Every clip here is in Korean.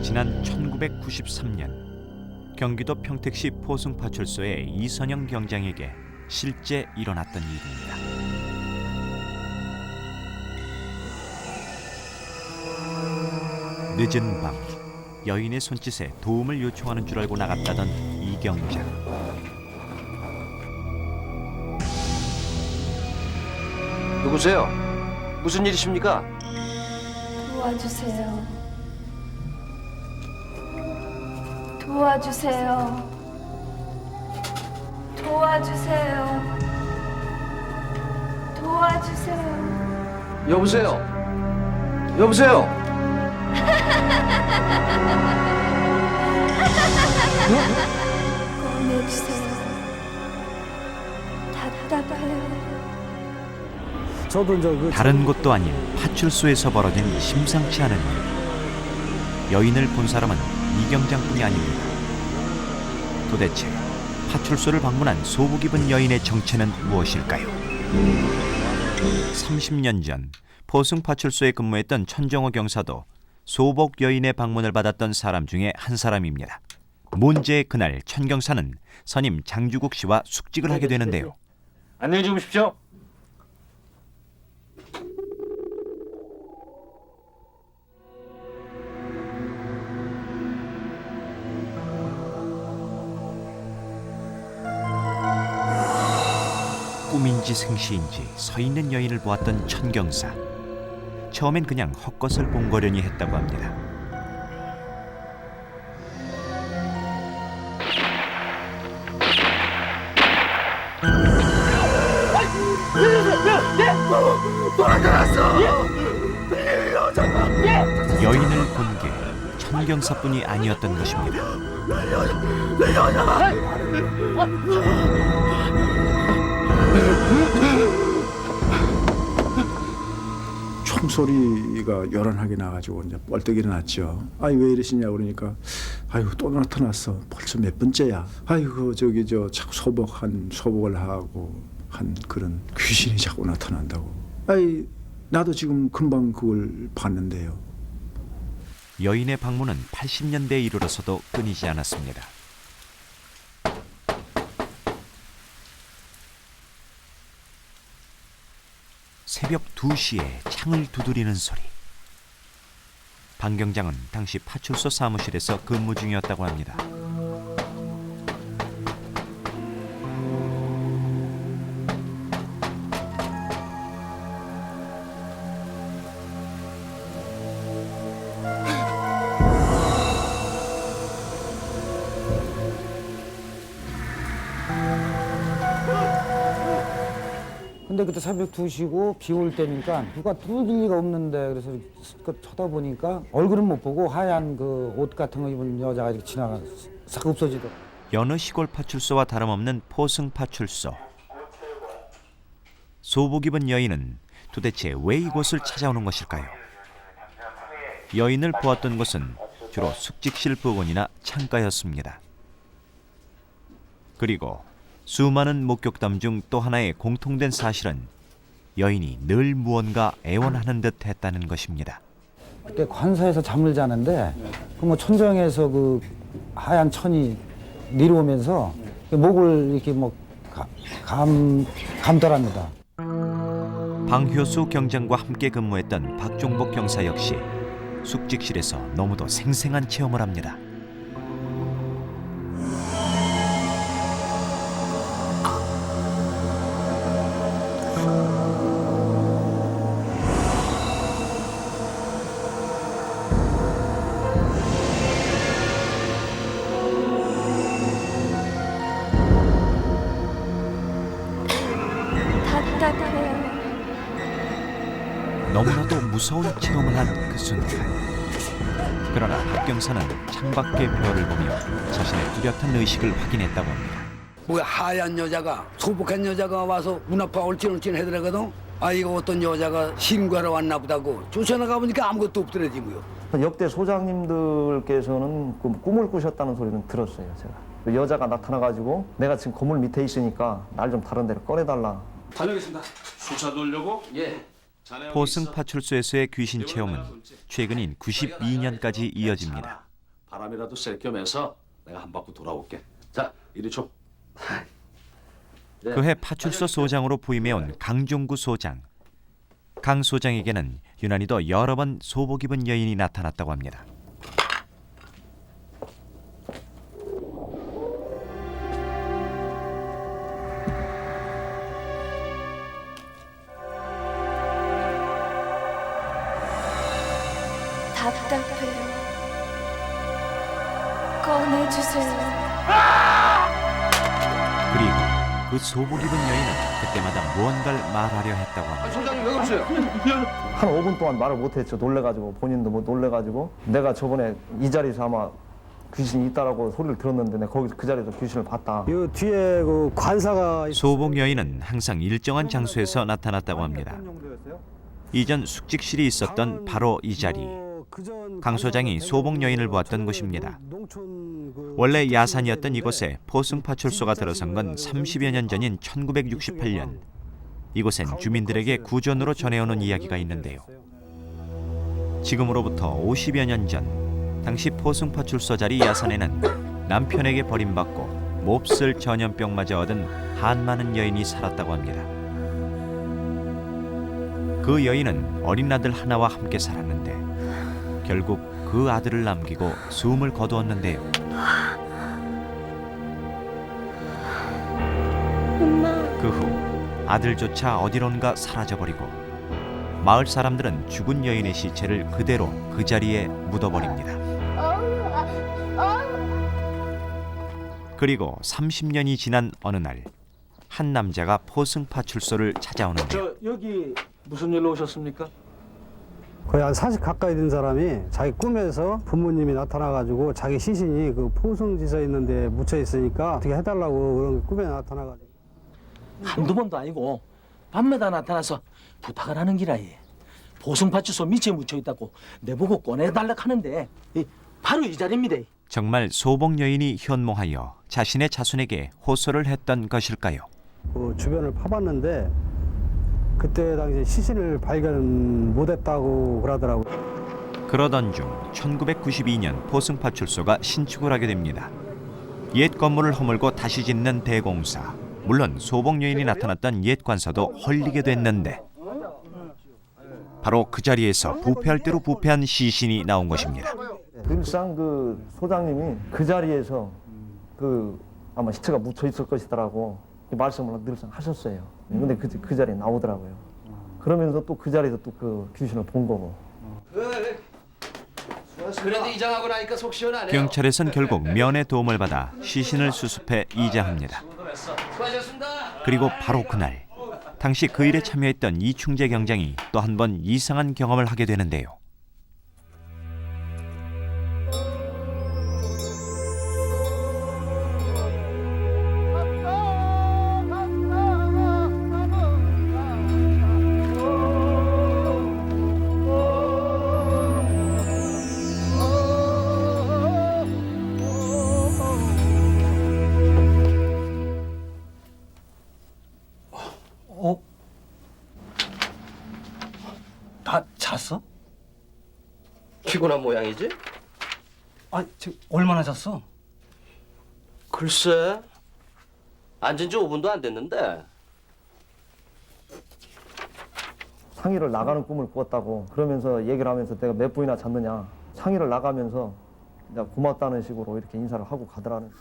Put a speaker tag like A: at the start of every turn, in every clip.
A: 지난 1993년 경기도 평택시 포승파출소의 이선영 경장에게 실제 일어났던 일입니다. 늦은 밤 여인의 손짓에 도움을 요청하는 줄 알고 나갔다던 이 경장.
B: 누구세요? 무슨 일이십니까?
C: 도와주세요. 도와주세요. 도와주세요. 도와주세요.
B: 여보세요? 여보세요?
C: 꺼내주세요. 답답해요.
D: 저도 이제
A: 다른 곳도 아닌 파출소에서 벌어진 심상치 않은 일. 여인을 본 사람은 이 경장뿐이 아닙니다. 도대체 파출소를 방문한 소복 입은 여인의 정체는 무엇일까요? 30년 전 포승파출소에 근무했던 천정호 경사도 소복 여인의 방문을 받았던 사람 중에 한 사람입니다. 문제의 그날 천 경사는 선임 장주국 씨와 숙직을 하게 되는데요.
E: 안녕히 주무십시오.
A: 꿈인지 생시인지 서 있는 여인을 보았던 천 경사. 처음엔 그냥 헛것을 본 거려니 했다고 합니다. 여인을 본 게 천 경사뿐이 아니었던 것입니다.
D: 총소리가 요란하게 나가지고 이제 뻘떡 일어났죠. 아이 왜 이러시냐 그러니까 아이고 또 나타났어. 벌써 몇 번째야. 아이고 저기 저 자꾸 소복을 하고 한 그런 귀신이 자꾸 나타난다고. 아이 나도 지금 금방 그걸 봤는데요.
A: 여인의 방문은 80년대에 이르러서도 끊이지 않았습니다. 새벽 2시에 창을 두드리는 소리. 방 경장은 당시 파출소 사무실에서 근무 중이었다고 합니다.
F: 근데 그때 새벽 2시고 비 올 때니까 누가 뚫릴 리가 없는데 그래서 쳐다보니까 얼굴은 못 보고 하얀 그 옷 같은 거 입은 여자가 이렇게 지나가서 싹 없어지더라고요.
A: 여느 시골 파출소와 다름없는 포승 파출소. 소복 입은 여인은 도대체 왜 이곳을 찾아오는 것일까요? 여인을 보았던 곳은 주로 숙직실 부근이나 창가였습니다. 그리고 수많은 목격담 중 또 하나의 공통된 사실은 여인이 늘 무언가 애원하는 듯 했다는 것입니다.
F: 그때 관사에서 잠을 자는데 그 뭐 천정에서 그 하얀 천이 내려오면서 목을 이렇게 뭐 감더랍니다.
A: 방효수 경장과 함께 근무했던 박종복 경사 역시 숙직실에서 너무도 생생한 체험을 합니다.
C: 답답해요.
A: 너무나도 무서운 체험을 한 그 순간. 그러나 박 경사는 창밖의 별을 보며 자신의 뚜렷한 의식을 확인했다고 합니다.
G: 뭐 하얀 여자가 소복한 여자가 와서 문 앞에 얼씬얼씬 해더라거든. 아 이거 어떤 여자가 신고하러 왔나 보다고 쫓아나가 보니까 아무것도 없더라지고요.
H: 역대 소장님들께서는 꿈을 꾸셨다는 소리는 들었어요. 제가 여자가 나타나가지고 내가 지금 건물 밑에 있으니까 날 좀 다른 데로 꺼내달라.
E: 다녀오겠습니다. 수차 돌려고?
G: 예.
A: 포승 파출소에서의 귀신 체험은 최근인 92년까지 이어집니다.
E: 바람이라도 쐴 겸해서 내가 한 바퀴 돌아올게. 자, 이리 줘.
A: 그해 파출소 소장으로 부임해온 강종구 소장. 강 소장에게는 유난히도 여러 번 소복 입은 여인이 나타났다고 합니다.
C: 답답해요. 꺼내주세요.
A: 그리고 그 소복 입은 여인은 그때마다 무언가를 말하려 했다고 합니다.
B: 소장님 왜 그러세요?
H: 한 5분 동안 말을 못했죠. 놀래가지고 본인도 뭐 놀래가지고 내가 저번에 이 자리에서 아마 귀신이 있다라고 소리를 들었는데 내가 거기서 그 자리에서 귀신을 봤다.
F: 이 뒤에 그 관사가
A: 소복 여인은 항상 일정한 장소에서 나타났다고 합니다. 이전 숙직실이 있었던 바로 이 자리. 강 소장이 소복 여인을 보았던 곳입니다. 원래 야산이었던 이곳에 포승파출소가 들어선 건 30여 년 전인 1968년. 이곳엔 주민들에게 구전으로 전해오는 이야기가 있는데요. 지금으로부터 50여 년 전, 당시 포승파출소 자리 야산에는 남편에게 버림받고 몹쓸 전염병마저 얻은 한많은 여인이 살았다고 합니다. 그 여인은 어린 아들 하나와 함께 살았는데 결국 그 아들을 남기고 숨을 거두었는데요. 그 후 아들조차 어디론가 사라져버리고 마을 사람들은 죽은 여인의 시체를 그대로 그 자리에 묻어버립니다. 그리고 30년이 지난 어느 날 한 남자가 포승파출소를 찾아오는데요.
E: 여기 무슨 일로 오셨습니까?
F: 거의 한 40 가까이 된 사람이 자기 꿈에서 부모님이 나타나가지고 자기 시신이 그 포승지서 있는데 묻혀 있으니까 어떻게 해달라고 그런 꿈에 나타나가지고.
I: 한두 번도 아니고 밤마다 나타나서 부탁을 하는 기라예. 보승파출소 밑에 묻혀 있다고 내보고 꺼내달라 하는데 바로 이 자리입니다.
A: 정말 소복 여인이 현몽하여 자신의 자손에게 호소를 했던 것일까요?
F: 그 주변을 파봤는데 그때 당시 시신을 발견 못했다고 그러더라고요.
A: 그러던 중 1992년 포승파출소가 신축을 하게 됩니다. 옛 건물을 허물고 다시 짓는 대공사. 물론 소복 여인이 나타났던 옛 관서도 헐리게 됐는데 바로 그 자리에서 부패할 대로 부패한 시신이 나온 것입니다.
H: 늘상 그 소장님이 그 자리에서 그 아마 시체가 묻혀 있을 것이다라고 이 말씀을 늘상 하셨어요. 근데 그 자리에 나오더라고요. 그러면서 또 그 자리에서 또 그 귀신을 본 거고.
B: 그래도 이장하고 나니까 속 시원하네요.
A: 경찰에선 결국 면의 도움을 받아 시신을 수습해 이장합니다.
B: 수고하셨습니다.
A: 그리고 바로 그날 당시 그 일에 참여했던 이충재 경장이 또 한 번 이상한 경험을 하게 되는데요.
I: 다 잤어?
B: 피곤한 모양이지?
I: 얼마나 잤어?
B: 글쎄, 앉은 지 5분도 안 됐는데.
H: 상의를 나가는 꿈을 꾸었다고 그러면서 얘기를 하면서 내가 몇 분이나 잤느냐. 상의를 나가면서 내가 고맙다는 식으로 이렇게 인사를 하고 가더라는.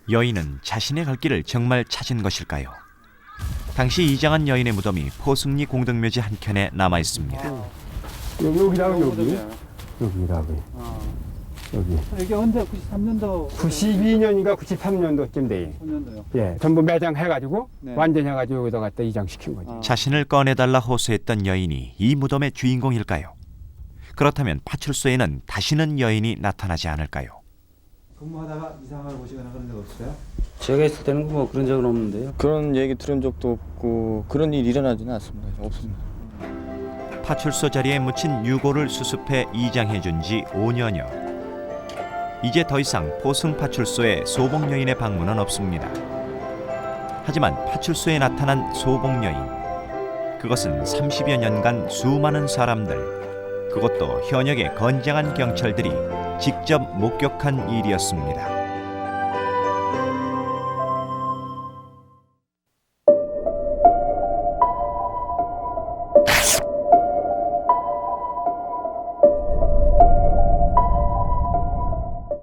A: 여인은 자신의 갈 길을 정말 찾은 것일까요? 당시 이장한 여인의 무덤이 포승리 공덕묘지 한켠에 남아 있습니다.
D: 여기라고 여기라고
F: 이게 언제 93년도
J: 92년인가 93년도쯤 돼.
F: 3년도요.
J: 예, 전부 매장해가지고 완전 해가지고 여기다 갖다 이장시킨 거지.
A: 자신을 꺼내달라 호소했던 여인이 이 무덤의 주인공일까요? 그렇다면 파출소에는 다시는 여인이 나타나지 않을까요?
F: 근무하다가 이상하게 보시거나 그런 적 없어요?
K: 제가 있을 때는 뭐 그런 적은 없는데요.
L: 그런 얘기 들은 적도 없고 그런 일 일어나지는 않습니다. 없습니다.
A: 파출소 자리에 묻힌 유골을 수습해 이장해준 지 5년여. 이제 더 이상 포승파출소에 소복 여인의 방문은 없습니다. 하지만 파출소에 나타난 소복 여인. 그것은 30여 년간 수많은 사람들, 그것도 현역의 건장한 경찰들이 직접 목격한 일이었습니다.